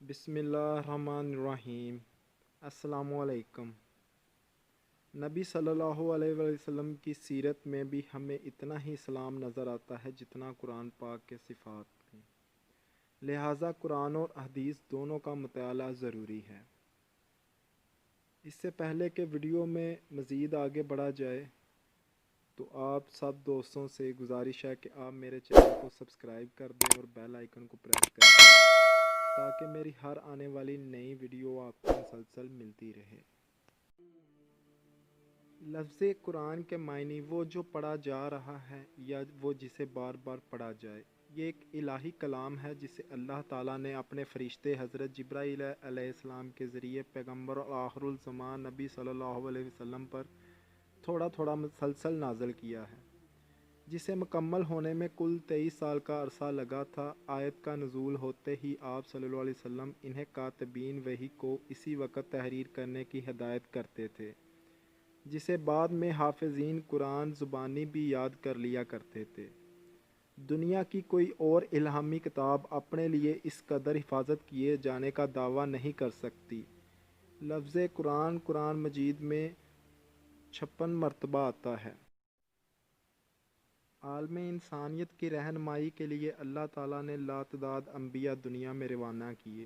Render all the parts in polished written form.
بسم اللہ الرحمن الرحیم۔ السلام علیکم۔ نبی صلی اللہ علیہ وسلم کی سیرت میں بھی ہمیں اتنا ہی اسلام نظر آتا ہے جتنا قرآن پاک کے صفات میں، لہٰذا قرآن اور حدیث دونوں کا مطالعہ ضروری ہے۔ اس سے پہلے کہ ویڈیو میں مزید آگے بڑھا جائے تو آپ سب دوستوں سے گزارش ہے کہ آپ میرے چینل کو سبسکرائب کر دیں اور بیل آئیکن کو پریس کر دیں تاکہ میری ہر آنے والی نئی ویڈیو آپ کو مسلسل ملتی رہے۔ لفظ قرآن کے معنی وہ جو پڑھا جا رہا ہے یا وہ جسے بار بار پڑھا جائے۔ یہ ایک الہی کلام ہے جسے اللہ تعالیٰ نے اپنے فرشتے حضرت جبرائیل علیہ السلام کے ذریعے پیغمبر اور آخر الزمان نبی صلی اللہ علیہ وسلم پر تھوڑا تھوڑا مسلسل نازل کیا ہے، جسے مکمل ہونے میں کل 23 سال کا عرصہ لگا تھا۔ آیت کا نزول ہوتے ہی آپ صلی اللہ علیہ وسلم انہیں کاتبین وحی کو اسی وقت تحریر کرنے کی ہدایت کرتے تھے، جسے بعد میں حافظین قرآن زبانی بھی یاد کر لیا کرتے تھے۔ دنیا کی کوئی اور الہامی کتاب اپنے لیے اس قدر حفاظت کیے جانے کا دعویٰ نہیں کر سکتی۔ لفظ قرآن قرآن مجید میں 56 مرتبہ آتا ہے۔ عالم انسانیت کی رہنمائی کے لیے اللہ تعالیٰ نے لاتعداد انبیاء دنیا میں روانہ کیے۔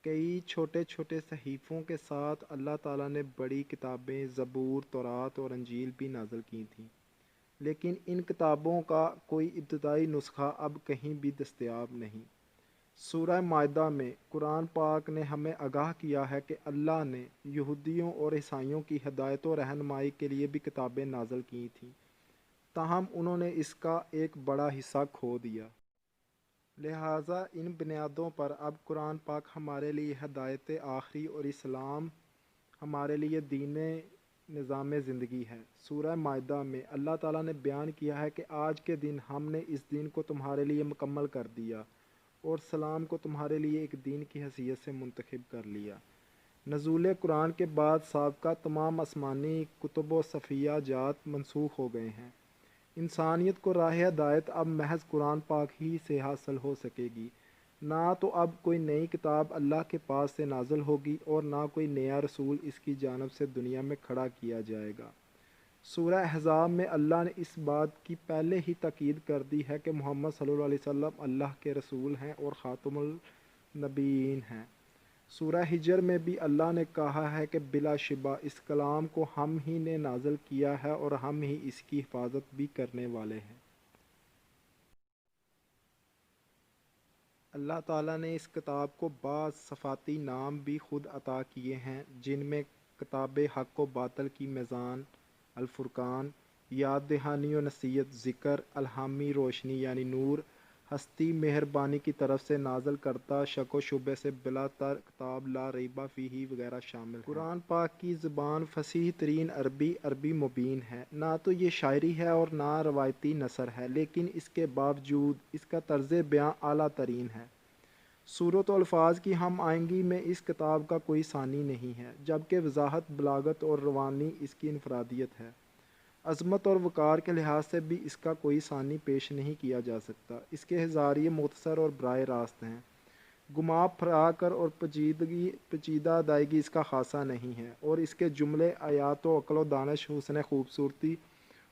کئی چھوٹے چھوٹے صحیفوں کے ساتھ اللہ تعالیٰ نے بڑی کتابیں زبور، تورات اور انجیل بھی نازل کی تھیں، لیکن ان کتابوں کا کوئی ابتدائی نسخہ اب کہیں بھی دستیاب نہیں۔ سورہ مائدہ میں قرآن پاک نے ہمیں آگاہ کیا ہے کہ اللہ نے یہودیوں اور عیسائیوں کی ہدایت و رہنمائی کے لیے بھی کتابیں نازل کی تھیں، تاہم انہوں نے اس کا ایک بڑا حصہ کھو دیا۔ لہٰذا ان بنیادوں پر اب قرآن پاک ہمارے لیے ہدایت آخری اور اسلام ہمارے لیے دین نظام زندگی ہے۔ سورہ مائدہ میں اللہ تعالیٰ نے بیان کیا ہے کہ آج کے دن ہم نے اس دین کو تمہارے لیے مکمل کر دیا اور سلام کو تمہارے لیے ایک دین کی حیثیت سے منتخب کر لیا۔ نزول قرآن کے بعد سابقہ تمام آسمانی کتب و صفیہ جات منسوخ ہو گئے ہیں۔ انسانیت کو راہ ہدایت اب محض قرآن پاک ہی سے حاصل ہو سکے گی۔ نہ تو اب کوئی نئی کتاب اللہ کے پاس سے نازل ہوگی اور نہ کوئی نیا رسول اس کی جانب سے دنیا میں کھڑا کیا جائے گا۔ سورہ احزاب میں اللہ نے اس بات کی پہلے ہی تاکید کر دی ہے کہ محمد صلی اللہ علیہ وسلم اللہ کے رسول ہیں اور خاتم النبیین ہیں۔ سورہ حجر میں بھی اللہ نے کہا ہے کہ بلا شبہ اس کلام کو ہم ہی نے نازل کیا ہے اور ہم ہی اس کی حفاظت بھی کرنے والے ہیں۔ اللہ تعالیٰ نے اس کتاب کو بعض صفاتی نام بھی خود عطا کیے ہیں، جن میں کتاب حق و باطل کی میزان، الفرقان، یاد دہانی و نصیحت، ذکر، الہامی روشنی یعنی نور، ہستی مہربانی کی طرف سے نازل کردہ، شک و شبہ سے بلا تر کتاب لا ریب فیہ وغیرہ شامل ہیں۔ قرآن پاک کی زبان فصیح ترین عربی مبین ہے۔ نہ تو یہ شاعری ہے اور نہ روایتی نثر ہے، لیکن اس کے باوجود اس کا طرز بیاں اعلیٰ ترین ہے۔ صورت و الفاظ کی ہم آہنگی میں اس کتاب کا کوئی ثانی نہیں ہے، جبکہ وضاحت، بلاغت اور روانی اس کی انفرادیت ہے۔ عظمت اور وقار کے لحاظ سے بھی اس کا کوئی ثانی پیش نہیں کیا جا سکتا۔ اس کے ہزاریے مختصر اور براہ راست ہیں، گما پھرا کر اور پیچیدہ ادائیگی اس کا خاصہ نہیں ہے، اور اس کے جملے آیات و عقل و دانش، حسن خوبصورتی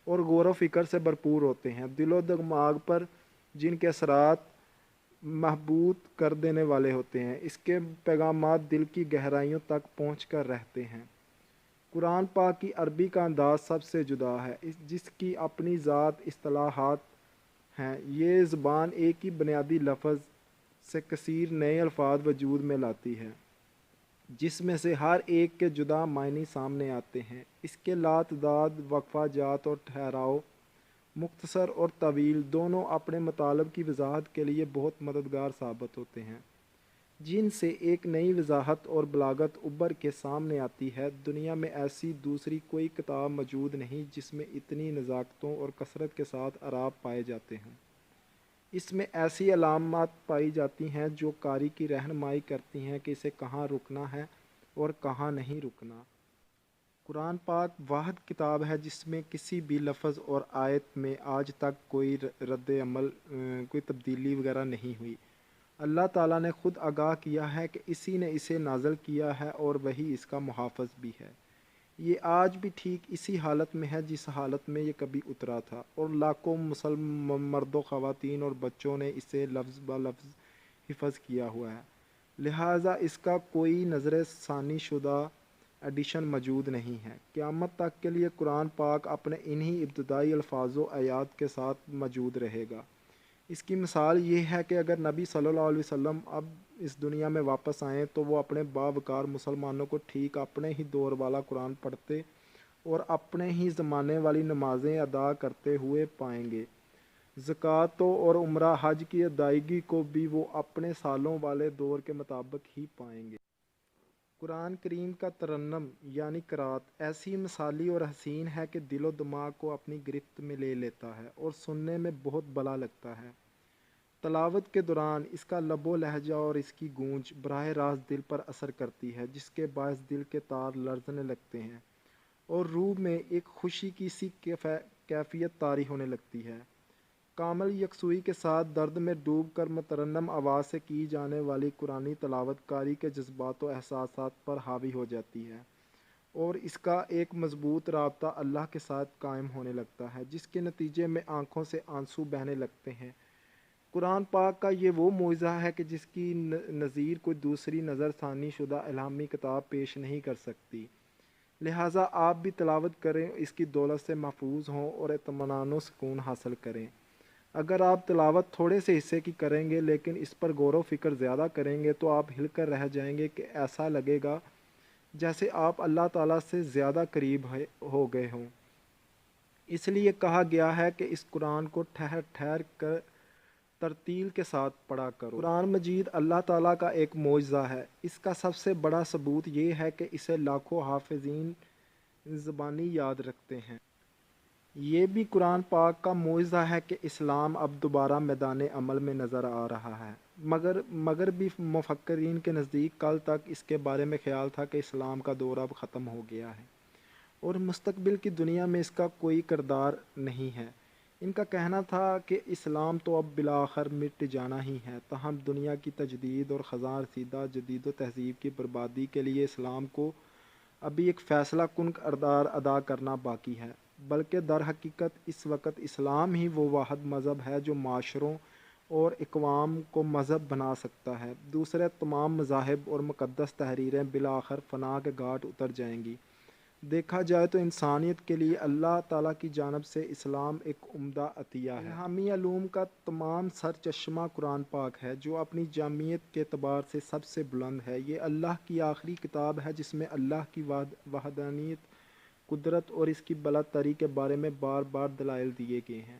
اور غور و فکر سے بھرپور ہوتے ہیں، دل و دماغ پر جن کے اثرات محبوط کر دینے والے ہوتے ہیں۔ اس کے پیغامات دل کی گہرائیوں تک پہنچ کر رہتے ہیں۔ قرآن پاک کی عربی کا انداز سب سے جدا ہے، جس کی اپنی ذات اصطلاحات ہیں۔ یہ زبان ایک ہی بنیادی لفظ سے کثیر نئے الفاظ وجود میں لاتی ہے، جس میں سے ہر ایک کے جدا معنی سامنے آتے ہیں۔ اس کے لاتعداد وقفہ جات اور ٹھہراؤ، مختصر اور طویل، دونوں اپنے مطالب کی وضاحت کے لیے بہت مددگار ثابت ہوتے ہیں، جن سے ایک نئی وضاحت اور بلاغت ابھر کے سامنے آتی ہے۔ دنیا میں ایسی دوسری کوئی کتاب موجود نہیں جس میں اتنی نزاکتوں اور کثرت کے ساتھ اعراب پائے جاتے ہیں۔ اس میں ایسی علامات پائی جاتی ہیں جو قاری کی رہنمائی کرتی ہیں کہ اسے کہاں رکنا ہے اور کہاں نہیں رکنا۔ قرآن پاک واحد کتاب ہے جس میں کسی بھی لفظ اور آیت میں آج تک کوئی رد عمل، کوئی تبدیلی وغیرہ نہیں ہوئی۔ اللہ تعالیٰ نے خود آگاہ کیا ہے کہ اسی نے اسے نازل کیا ہے اور وہی اس کا محافظ بھی ہے۔ یہ آج بھی ٹھیک اسی حالت میں ہے جس حالت میں یہ کبھی اترا تھا، اور لاکھوں مسلم مرد و خواتین اور بچوں نے اسے لفظ بہ لفظ حفظ کیا ہوا ہے، لہٰذا اس کا کوئی نظر ثانی شدہ ایڈیشن موجود نہیں ہے۔ قیامت تک کے لیے قرآن پاک اپنے انہی ابتدائی الفاظ و آیات کے ساتھ موجود رہے گا۔ اس کی مثال یہ ہے کہ اگر نبی صلی اللہ علیہ وسلم اب اس دنیا میں واپس آئیں تو وہ اپنے باوقار مسلمانوں کو ٹھیک اپنے ہی دور والا قرآن پڑھتے اور اپنے ہی زمانے والی نمازیں ادا کرتے ہوئے پائیں گے۔ زکوٰۃ اور عمرہ حج کی ادائیگی کو بھی وہ اپنے سالوں والے دور کے مطابق ہی پائیں گے۔ قرآن کریم کا ترنم یعنی قرأت ایسی مثالی اور حسین ہے کہ دل و دماغ کو اپنی گرفت میں لے لیتا ہے اور سننے میں بہت بھلا لگتا ہے۔ تلاوت کے دوران اس کا لب و لہجہ اور اس کی گونج براہ راست دل پر اثر کرتی ہے، جس کے باعث دل کے تار لرزنے لگتے ہیں اور روح میں ایک خوشی کی سی کیفیت طاری ہونے لگتی ہے۔ کامل یکسوئی کے ساتھ درد میں ڈوب کر مترنم آواز سے کی جانے والی قرآنی تلاوت کاری کے جذبات و احساسات پر حاوی ہو جاتی ہے اور اس کا ایک مضبوط رابطہ اللہ کے ساتھ قائم ہونے لگتا ہے، جس کے نتیجے میں آنکھوں سے آنسو بہنے لگتے ہیں۔ قرآن پاک کا یہ وہ معجزہ ہے کہ جس کی نظیر کوئی دوسری نظر ثانی شدہ الہامی کتاب پیش نہیں کر سکتی، لہٰذا آپ بھی تلاوت کریں، اس کی دولت سے محفوظ ہوں اور اطمینان و سکون حاصل کریں۔ اگر آپ تلاوت تھوڑے سے حصے کی کریں گے لیکن اس پر غور و فکر زیادہ کریں گے تو آپ ہل کر رہ جائیں گے کہ ایسا لگے گا جیسے آپ اللہ تعالیٰ سے زیادہ قریب ہو گئے ہوں۔ اس لیے کہا گیا ہے کہ اس قرآن کو ٹھہر ٹھہر کر ترتیل کے ساتھ پڑھا کرو۔ قرآن مجید اللہ تعالیٰ کا ایک معجزہ ہے۔ اس کا سب سے بڑا ثبوت یہ ہے کہ اسے لاکھوں حافظین زبانی یاد رکھتے ہیں۔ یہ بھی قرآن پاک کا معجزہ ہے کہ اسلام اب دوبارہ میدان عمل میں نظر آ رہا ہے، مگر بھی مفکرین کے نزدیک کل تک اس کے بارے میں خیال تھا کہ اسلام کا دور اب ختم ہو گیا ہے اور مستقبل کی دنیا میں اس کا کوئی کردار نہیں ہے۔ ان کا کہنا تھا کہ اسلام تو اب بالآخر مٹ جانا ہی ہے، تاہم دنیا کی تجدید اور خزاں رسیدہ جدید و تہذیب کی بربادی کے لیے اسلام کو ابھی ایک فیصلہ کن کردار ادا کرنا باقی ہے، بلکہ در حقیقت اس وقت اسلام ہی وہ واحد مذہب ہے جو معاشروں اور اقوام کو مذہب بنا سکتا ہے۔ دوسرے تمام مذاہب اور مقدس تحریریں بالآخر فنا کے گھاٹ اتر جائیں گی۔ دیکھا جائے تو انسانیت کے لیے اللہ تعالیٰ کی جانب سے اسلام ایک عمدہ عطیہ ہے۔ الہامی علوم کا تمام سر چشمہ قرآن پاک ہے، جو اپنی جامعیت کے اعتبار سے سب سے بلند ہے۔ یہ اللہ کی آخری کتاب ہے جس میں اللہ کی وحدانیت، قدرت اور اس کی برتری کے بارے میں بار بار دلائل دیے گئے ہیں۔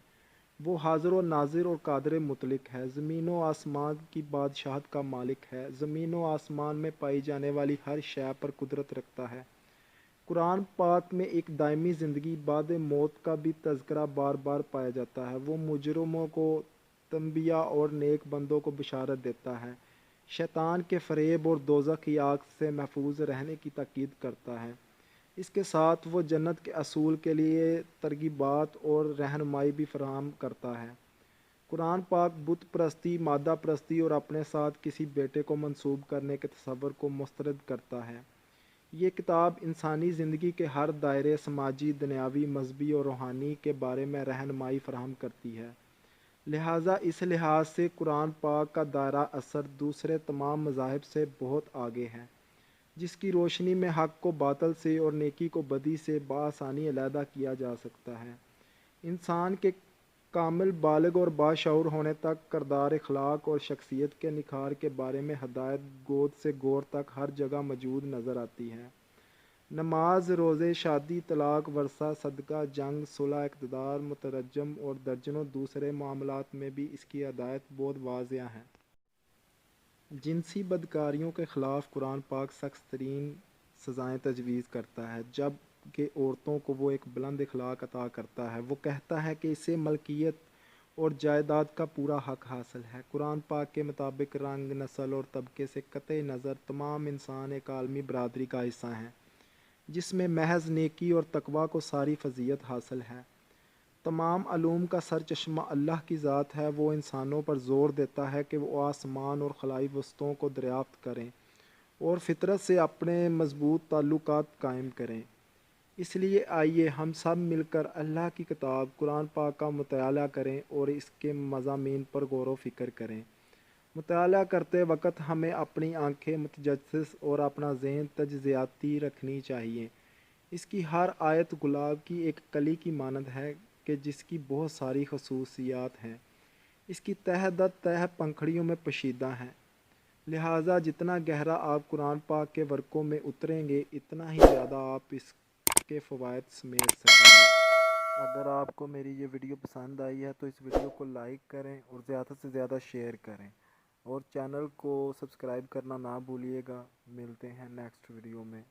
وہ حاضر و ناظر اور قادر مطلق ہے، زمین و آسمان کی بادشاہت کا مالک ہے، زمین و آسمان میں پائی جانے والی ہر شے پر قدرت رکھتا ہے۔ قرآن پاک میں ایک دائمی زندگی بعد موت کا بھی تذکرہ بار بار پایا جاتا ہے۔ وہ مجرموں کو تنبیہ اور نیک بندوں کو بشارت دیتا ہے، شیطان کے فریب اور دوزخ کی آگ سے محفوظ رہنے کی تاکید کرتا ہے۔ اس کے ساتھ وہ جنت کے اصول کے لیے ترغیبات اور رہنمائی بھی فراہم کرتا ہے۔ قرآن پاک بت پرستی، مادہ پرستی اور اپنے ساتھ کسی بیٹے کو منسوب کرنے کے تصور کو مسترد کرتا ہے۔ یہ کتاب انسانی زندگی کے ہر دائرے، سماجی، دنیاوی، مذہبی اور روحانی کے بارے میں رہنمائی فراہم کرتی ہے، لہٰذا اس لحاظ سے قرآن پاک کا دائرہ اثر دوسرے تمام مذاہب سے بہت آگے ہے، جس کی روشنی میں حق کو باطل سے اور نیکی کو بدی سے بآسانی علیحدہ کیا جا سکتا ہے۔ انسان کے کامل بالغ اور باشعور ہونے تک کردار، اخلاق اور شخصیت کے نکھار کے بارے میں ہدایت گود سے گور تک ہر جگہ موجود نظر آتی ہے۔ نماز، روزے، شادی، طلاق، ورثہ، صدقہ، جنگ، صلح، اقتدار، مترجم اور درجنوں دوسرے معاملات میں بھی اس کی ہدایت بہت واضح ہے۔ جنسی بدکاریوں کے خلاف قرآن پاک سخت ترین سزائیں تجویز کرتا ہے، جب کہ عورتوں کو وہ ایک بلند اخلاق عطا کرتا ہے۔ وہ کہتا ہے کہ اسے ملکیت اور جائیداد کا پورا حق حاصل ہے۔ قرآن پاک کے مطابق رنگ، نسل اور طبقے سے قطع نظر تمام انسان ایک عالمی برادری کا حصہ ہیں، جس میں محض نیکی اور تقویٰ کو ساری فضیلت حاصل ہے۔ تمام علوم کا سر چشمہ اللہ کی ذات ہے۔ وہ انسانوں پر زور دیتا ہے کہ وہ آسمان اور خلائی وسطوں کو دریافت کریں اور فطرت سے اپنے مضبوط تعلقات قائم کریں۔ اس لیے آئیے ہم سب مل کر اللہ کی کتاب قرآن پاک کا مطالعہ کریں اور اس کے مضامین پر غور و فکر کریں۔ مطالعہ کرتے وقت ہمیں اپنی آنکھیں متجسس اور اپنا ذہن تجزیاتی رکھنی چاہیے۔ اس کی ہر آیت گلاب کی ایک کلی کی مانند ہے کہ جس کی بہت ساری خصوصیات ہیں۔ اس کی تہ در تہ پنکھڑیوں میں پوشیدہ ہیں، لہٰذا جتنا گہرا آپ قرآن پاک کے ورقوں میں اتریں گے اتنا ہی زیادہ آپ اس کے فوائد سمیٹ سکیں گے۔ اگر آپ کو میری یہ ویڈیو پسند آئی ہے تو اس ویڈیو کو لائک کریں اور زیادہ سے زیادہ شیئر کریں اور چینل کو سبسکرائب کرنا نہ بھولیے گا۔ ملتے ہیں نیکسٹ ویڈیو میں۔